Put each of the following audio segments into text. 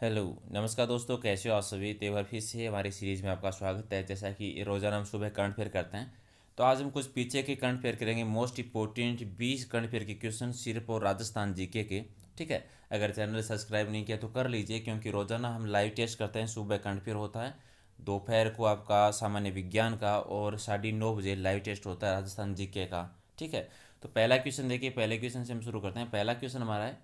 Hello. नमस्कार दोस्तों, कैसे हो आप सभी। तो एक बार फिर से हमारी सीरीज़ में आपका स्वागत है। जैसा कि रोज़ाना हम सुबह करंट अफेयर करते हैं, तो आज हम कुछ पीछे के करंट अफेयर करेंगे। मोस्ट इंपॉर्टेंट 20 करंट अफेयर के क्वेश्चन सिर्फ और राजस्थान जीके के। ठीक है, अगर चैनल सब्सक्राइब नहीं किया तो कर लीजिए, क्योंकि रोज़ाना हम लाइव टेस्ट करते हैं। सुबह करंट अफेयर होता है, दोपहर को आपका सामान्य विज्ञान का, और 9:30 बजे लाइव टेस्ट होता है राजस्थान जीके का। ठीक है, तो पहला क्वेश्चन देखिए। पहले क्वेश्चन से हम शुरू करते हैं। पहला क्वेश्चन हमारा है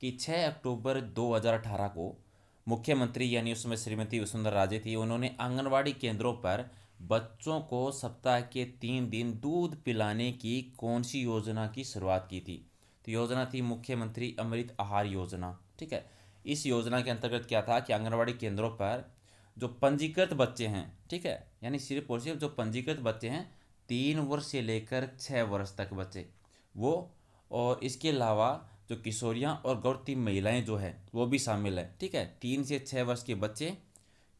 कि 6 अक्टूबर 2018 को मुख्यमंत्री, यानी उस समय श्रीमती वसुंधरा राजे थी, उन्होंने आंगनवाड़ी केंद्रों पर बच्चों को सप्ताह के 3 दिन दूध पिलाने की कौन सी योजना की शुरुआत की थी। तो योजना थी मुख्यमंत्री अमृत आहार योजना। ठीक है, इस योजना के अंतर्गत क्या था कि आंगनवाड़ी केंद्रों पर जो पंजीकृत बच्चे हैं, ठीक है, यानी सिर्फ और सिर्फ जो पंजीकृत बच्चे हैं, 3 वर्ष से लेकर 6 वर्ष तक बच्चे, वो, और इसके अलावा जो किशोरियाँ और गर्भवती महिलाएं जो है वो भी शामिल है। ठीक है, 3 से 6 वर्ष के बच्चे,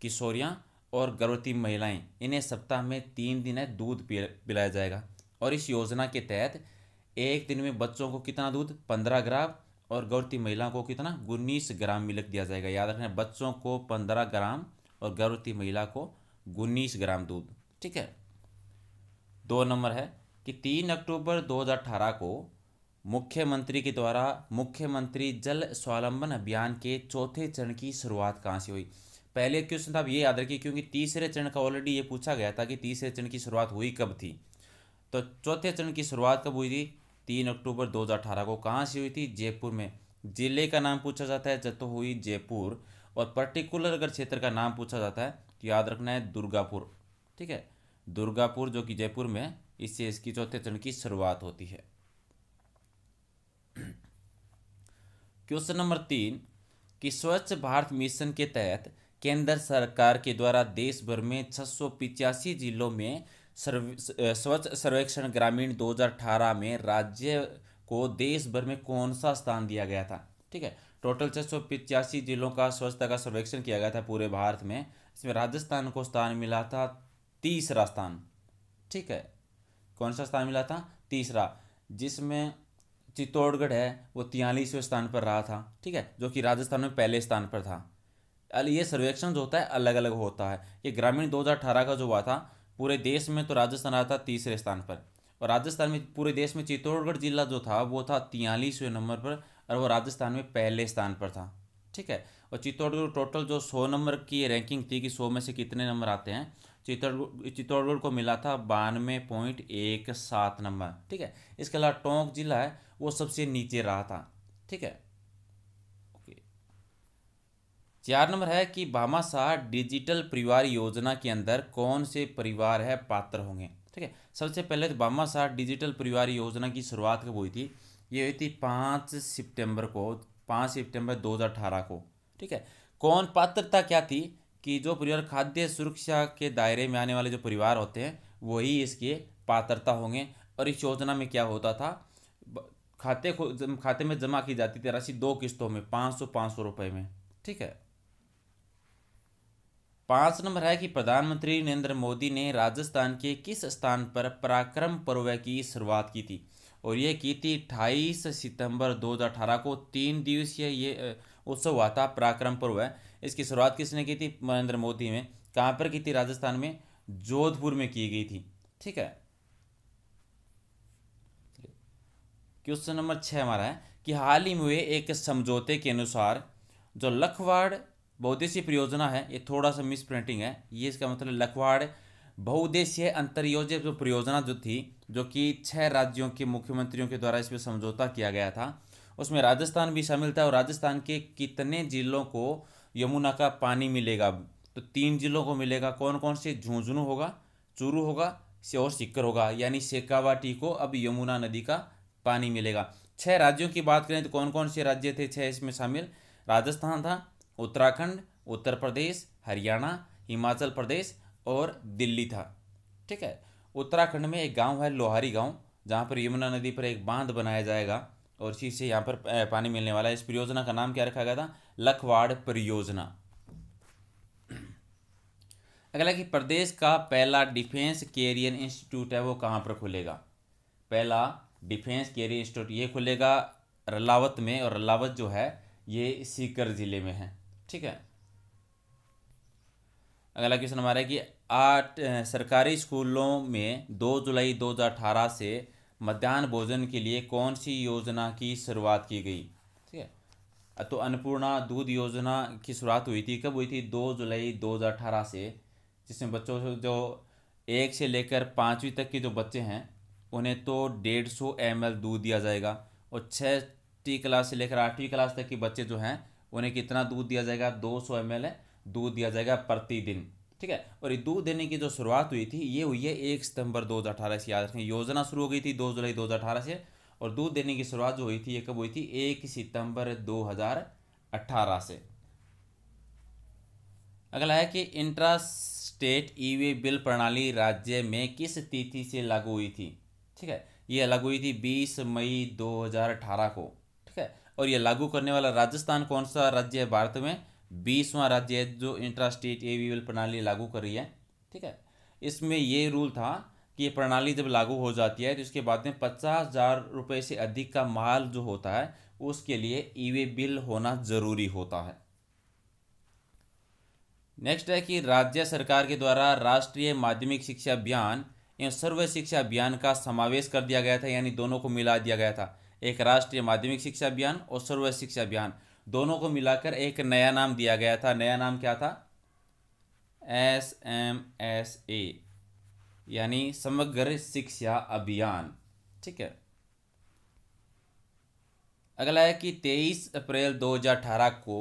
किशोरियाँ और गर्भवती महिलाएं, इन्हें सप्ताह में 3 दिन है दूध पिलाया जाएगा। और इस योजना के तहत एक दिन में बच्चों को कितना दूध, 15 ग्राम, और गर्भवती महिलाओं को कितना, 19 ग्राम मिल्क दिया जाएगा। याद रखना, बच्चों को 15 ग्राम और गर्भवती महिला को 19 ग्राम दूध। ठीक है। 2 नंबर है कि 3 अक्टूबर 2018 को मुख्यमंत्री के द्वारा मुख्यमंत्री जल स्वावलंबन अभियान के चौथे चरण की शुरुआत कहाँ से हुई। पहले क्वेश्चन था, आप ये याद रखिए, क्योंकि तीसरे चरण का ऑलरेडी ये पूछा गया था कि तीसरे चरण की शुरुआत हुई कब थी। तो चौथे चरण की शुरुआत कब हुई थी, 3 अक्टूबर 2018 को। कहाँ से हुई थी, जयपुर में। जिले का नाम पूछा जाता है तो हुई जयपुर, और पर्टिकुलर अगर क्षेत्र का नाम पूछा जाता है तो याद रखना है दुर्गापुर। ठीक है, दुर्गापुर जो कि जयपुर में है, इससे इसकी चौथे चरण की शुरुआत होती है। क्वेश्चन नंबर 3 कि स्वच्छ भारत मिशन के तहत केंद्र सरकार के द्वारा देश भर में 685 जिलों में स्वच्छ सर्वेक्षण ग्रामीण 2018 में राज्य को देश भर में कौन सा स्थान दिया गया था। ठीक है, टोटल 685 जिलों का स्वच्छता का सर्वेक्षण किया गया था पूरे भारत में। इसमें राजस्थान को स्थान मिला था तीसरा स्थान। ठीक है, कौन सा स्थान मिला था, तीसरा, जिसमें चित्तौड़गढ़ है वो 43वें स्थान पर रहा था। ठीक है, जो कि राजस्थान में पहले स्थान पर था। ये सर्वेक्षण जो होता है अलग अलग होता है। ये ग्रामीण 2018 का जो हुआ था पूरे देश में, तो राजस्थान रहा था तीसरे स्थान पर, और राजस्थान में पूरे देश में चित्तौड़गढ़ जिला जो था वो था 43वें नंबर पर, और वो राजस्थान में पहले स्थान पर था। ठीक है, और चित्तौड़गढ़ टोटल जो 100 नंबर की रैंकिंग थी कि 100 में से कितने नंबर आते हैं, चित्तौड़गढ़ को मिला था 92.17 नंबर। ठीक है, इसके अलावा टोंक जिला है वो सबसे नीचे रहा था। ठीक है, ओके। 4 नंबर है कि भामाशाह डिजिटल परिवार योजना के अंदर कौन से परिवार है पात्र होंगे। ठीक है, सबसे पहले तो भामाशाह डिजिटल परिवार योजना की शुरुआत कब हुई थी, ये हुई थी 5 सितंबर को, 5 सितंबर 2018 को। ठीक है, कौन, पात्रता क्या थी कि जो परिवार खाद्य सुरक्षा के दायरे में आने वाले जो परिवार होते हैं वही इसके पात्रता होंगे। और इस योजना में क्या होता था, खाते में जमा की जाती थी राशि 2 किस्तों में, 500 रुपए में। ठीक है। 5 नंबर है कि प्रधानमंत्री नरेंद्र मोदी ने राजस्थान के किस स्थान पर पराक्रम पर्व की शुरुआत की थी, और ये की थी 28 सितंबर 2018 को। 3 दिवसीय ये उत्सव हुआ था, पराक्रम पर्व है। इसकी शुरुआत किसने की थी, नरेंद्र मोदी में। कहाँ पर की थी, राजस्थान में जोधपुर में की गई थी। ठीक है। क्वेश्चन नंबर 6 हमारा है कि हाल ही में हुए एक समझौते के अनुसार जो लखवाड़ बहुउद्देशीय परियोजना है, ये थोड़ा सा मिस प्रिंटिंग है, ये इसका मतलब लखवाड़ बहुउद्देशीय अंतरयोजना जो परियोजना जो थी, जो कि 6 राज्यों के मुख्यमंत्रियों के द्वारा इसमें समझौता किया गया था, उसमें राजस्थान भी शामिल था। और राजस्थान के कितने जिलों को यमुना का पानी मिलेगा, तो 3 जिलों को मिलेगा। कौन कौन से, झुंझुनू होगा, चूरू होगा, और सीकर होगा, यानी शेखावाटी को अब यमुना नदी का पानी मिलेगा। 6 राज्यों की बात करें तो कौन कौन से राज्य थे 6 इसमें शामिल, राजस्थान था, उत्तराखंड, उत्तर प्रदेश, हरियाणा, हिमाचल प्रदेश और दिल्ली था। ठीक है, उत्तराखंड में एक गांव है लोहारी गांव, जहां पर यमुना नदी पर एक बांध बनाया जाएगा, और इसी से यहाँ पर पानी मिलने वाला है। इस परियोजना का नाम क्या रखा गया था, लखवाड़ परियोजना। अगला कि प्रदेश का पहला डिफेंस कैरियर इंस्टीट्यूट है वो कहाँ पर खुलेगा। पहला डिफेंस कैरियर इंस्टीट्यूट ये खुलेगा रलावत में, और रलावत जो है ये सीकर जिले में है। ठीक है। अगला क्वेश्चन हमारा है कि 8 सरकारी स्कूलों में 2 जुलाई 2018 से मध्याह्न भोजन के लिए कौन सी योजना की शुरुआत की गई। ठीक है, तो अन्नपूर्णा दूध योजना की शुरुआत हुई थी, कब हुई थी? 2 जुलाई 2018 से, जिसमें बच्चों जो 1 से लेकर 5वीं तक के जो बच्चे हैं उन्हें तो 150 ml दूध दिया जाएगा, और 6ठी क्लास से लेकर 8वीं क्लास तक के बच्चे जो हैं उन्हें कितना दूध दिया जाएगा? 200 ml दूध दिया जाएगा प्रतिदिन। ठीक है, और ये दूध देने की जो शुरुआत हुई थी ये हुई है 1 सितंबर 2018 से। याद रखें, योजना शुरू हो गई थी 2 जुलाई 2018 से, और दूध देने की शुरुआत जो हुई थी ये कब हुई थी? 1 सितंबर 2018 से। अगला है कि इंट्रा स्टेट ई वे बिल प्रणाली राज्य में किस तिथि से लागू हुई थी। ठीक है, ये लागू हुई थी 20 मई 2018 को। ठीक है, और ये लागू करने वाला राजस्थान कौन सा राज्य है भारत में? 20वां राज्य है जो इंट्रा स्टेट ई वे बिल प्रणाली लागू कर रही है। ठीक है, इसमें ये रूल था कि ये प्रणाली जब लागू हो जाती है तो इसके बाद में 50,000 रुपये से अधिक का माल जो होता है उसके लिए ई वे बिल होना ज़रूरी होता है। नेक्स्ट है कि राज्य सरकार के द्वारा राष्ट्रीय माध्यमिक शिक्षा अभियान एवं सर्व शिक्षा अभियान का समावेश कर दिया गया था, यानी दोनों को मिला दिया गया था। एक राष्ट्रीय माध्यमिक शिक्षा अभियान और सर्व शिक्षा अभियान दोनों को मिलाकर एक नया नाम दिया गया था। नया नाम क्या था? SMSA, यानी समग्र शिक्षा अभियान। ठीक है। अगला है कि 23 अप्रैल 2018 को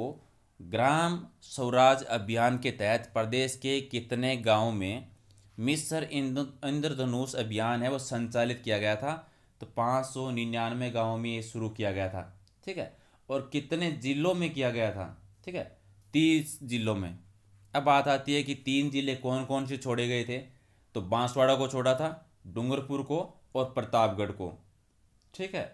ग्राम स्वराज अभियान के तहत प्रदेश के कितने गांवों में मिशन इंद्रधनुष अभियान है वो संचालित किया गया था? तो 599 गांवों में ये शुरू किया गया था। ठीक है, और कितने जिलों में किया गया था? ठीक है, 30 जिलों में। अब बात आती है कि 3 जिले कौन कौन से छोड़े गए थे? तो बांसवाड़ा को छोड़ा था, डूंगरपुर को और प्रतापगढ़ को। ठीक है,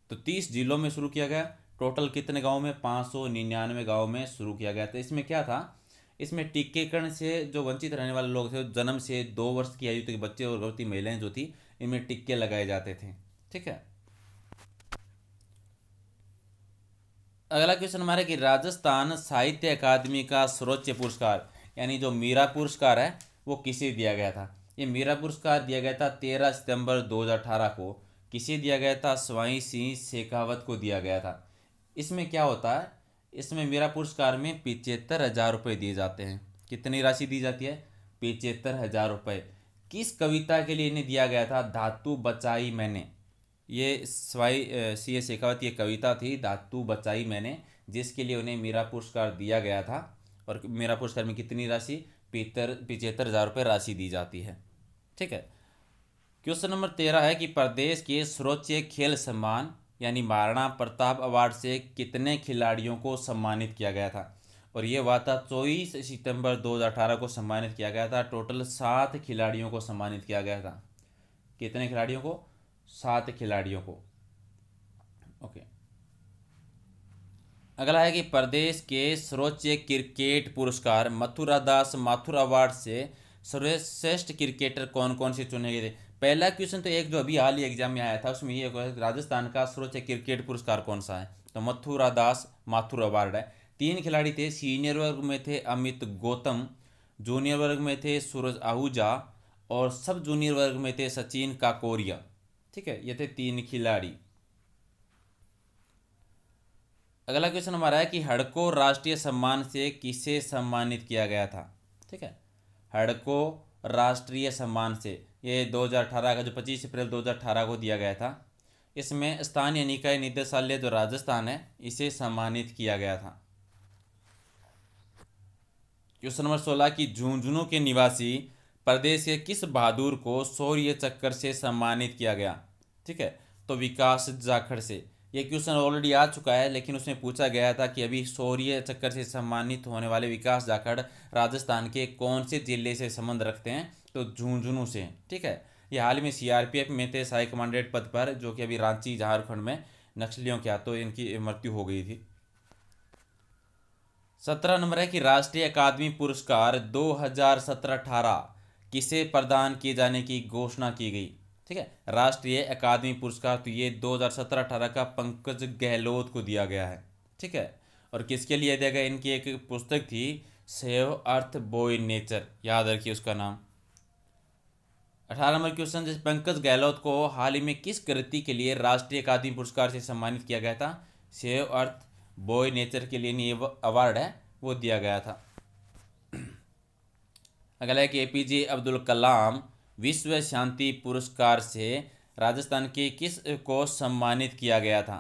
तो 30 जिलों में शुरू किया गया। टोटल कितने गाँव में? 599 गाँव में शुरू किया गया था। इसमें क्या था? इसमें टीकाकरण से जो वंचित रहने वाले लोग थे, जन्म से 2 वर्ष की आयु तक बच्चे और गर्भवती महिलाएं जो थी, इनमें टीके लगाए जाते थे। ठीक है। अगला क्वेश्चन हमारा कि राजस्थान साहित्य अकादमी का सर्वोच्च पुरस्कार यानी जो मीरा पुरस्कार है वो किसे दिया गया था? ये मीरा पुरस्कार दिया गया था 13 सितंबर 2018 को। किसे दिया गया था? स्वाई सिंह शेखावत को दिया गया था। इसमें क्या होता है? इसमें मीरा पुरस्कार में 75,000 रुपये दिए जाते हैं। कितनी राशि दी जाती है? 75,000 रुपये। किस कविता के लिए इन्हें दिया गया था? धातु बचाई मैंने। ये स्वाई सी शेखावत की कविता थी, धातु बचाई मैंने, जिसके लिए उन्हें मीरा पुरस्कार दिया गया था। और मीरा पुरस्कार में कितनी राशि? 75,000 रुपये राशि दी जाती है। ठीक है। क्वेश्चन नंबर 13 है कि प्रदेश के सर्वोच्च खेल सम्मान यानी महाराणा प्रताप अवार्ड से कितने खिलाड़ियों को सम्मानित किया गया था? और ये हुआ था 24 सितंबर 2018 को सम्मानित किया गया था। टोटल 7 खिलाड़ियों को सम्मानित किया गया था। कितने खिलाड़ियों को? 7 खिलाड़ियों को। ओके। अगला है कि प्रदेश के सर्वोच्च क्रिकेट पुरस्कार मथुरा दास माथुर अवार्ड से सर्वश्रेष्ठ क्रिकेटर कौन कौन से चुने गए थे? पहला क्वेश्चन तो एक जो अभी हाल ही एग्जाम में आया था उसमें ये राजस्थान का सर्वोच्च क्रिकेट पुरस्कार कौन सा है? तो मथुरा दास माथुर अवार्ड है। 3 खिलाड़ी थे। सीनियर वर्ग में थे अमित गौतम, जूनियर वर्ग में थे सूरज आहूजा, और सब जूनियर वर्ग में थे सचिन काकोरिया। ठीक है, ये थे 3 खिलाड़ी। अगला क्वेश्चन हमारा है कि हड़को राष्ट्रीय सम्मान से किसे सम्मानित किया गया था? ठीक है, हड़को राष्ट्रीय सम्मान से ये 2018 का जो 25 अप्रैल 2018 को दिया गया था। इसमें स्थानीय निकाय निदेशालय जो राजस्थान है इसे सम्मानित किया गया था। क्वेश्चन नंबर 16 की झुंझुनू के निवासी प्रदेश के किस बहादुर को शौर्य चक्र से सम्मानित किया गया? ठीक है, तो विकास जाखड़ से। ये क्वेश्चन ऑलरेडी आ चुका है, लेकिन उसमें पूछा गया था कि अभी शौर्य चक्र से सम्मानित होने वाले विकास जाखड़ राजस्थान के कौन से जिले से संबंध रखते हैं? तो झुंझुनू से। ठीक है, ये हाल में सीआरपीएफ में थे सहायक कमांडेंट पद पर, जो कि अभी रांची झारखंड में नक्सलियों के हाथों इनकी मृत्यु हो गई थी। 17 नंबर है कि राष्ट्रीय अकादमी पुरस्कार 2017-18 किसे प्रदान किए जाने की घोषणा की गई? ठीक है, राष्ट्रीय अकादमी पुरस्कार तो ये 2017-18 का पंकज गहलोत को दिया गया है। ठीक है, और किसके लिए दिया गया, इनकी एक पुस्तक थी सेव अर्थ बॉय नेचर, याद रखिए उसका नाम। 18 नंबर क्वेश्चन, जैसे पंकज गहलोत को हाल ही में किस कृति के लिए राष्ट्रीय अकादमी पुरस्कार से सम्मानित किया गया था। सेव अर्थ बॉय नेचर के लिए ये अवार्ड है वो दिया गया था। अगला है कि एपीजे अब्दुल कलाम विश्व शांति पुरस्कार से राजस्थान के किस को सम्मानित किया गया था।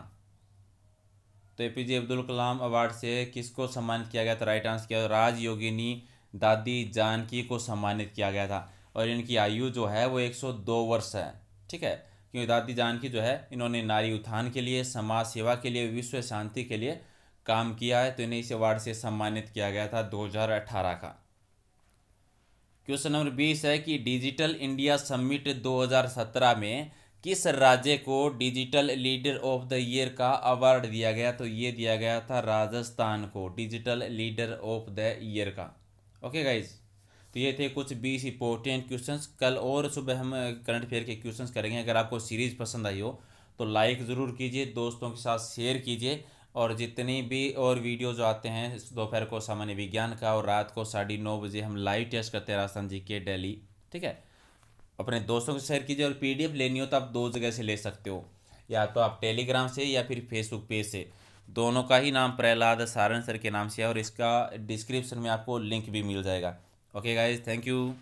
तो एपीजे अब्दुल कलाम अवार्ड से किसको सम्मानित किया गया था, राइट आंसर किया राज योगिनी दादी जानकी को सम्मानित किया गया था। और इनकी आयु जो है वो 102 वर्ष है, ठीक है, क्योंकि दादी जानकी जो है इन्होंने नारी उत्थान के लिए, समाज सेवा के लिए, विश्व शांति के लिए काम किया है, तो इन्हें इस अवार्ड से सम्मानित किया गया था 2018 का। क्वेश्चन नंबर 20 है कि डिजिटल इंडिया समिट 2017 में किस राज्य को digital leader of the year का अवार्ड दिया गया। तो ये दिया गया था राजस्थान को digital leader of the year का। ओके गाइज, तो ये थे कुछ 20 इंपॉर्टेंट क्वेश्चंस। कल और सुबह हम करंट अफेयर के क्वेश्चंस करेंगे। अगर आपको सीरीज़ पसंद आई हो तो लाइक ज़रूर कीजिए, दोस्तों के साथ शेयर कीजिए, और जितनी भी और वीडियो जो आते हैं दोपहर को सामान्य विज्ञान का और रात को 9:30 बजे हम लाइव टेस्ट करते हैं राजस्थान जी के डेली, ठीक है, अपने दोस्तों को शेयर कीजिए। और पीडीएफ लेनी हो तो आप 2 जगह से ले सकते हो, या तो आप टेलीग्राम से या फिर फेसबुक पेज से। दोनों का ही नाम प्रहलाद सारण सर के नाम से है, और इसका डिस्क्रिप्शन में आपको लिंक भी मिल जाएगा। Okay guys, thank you.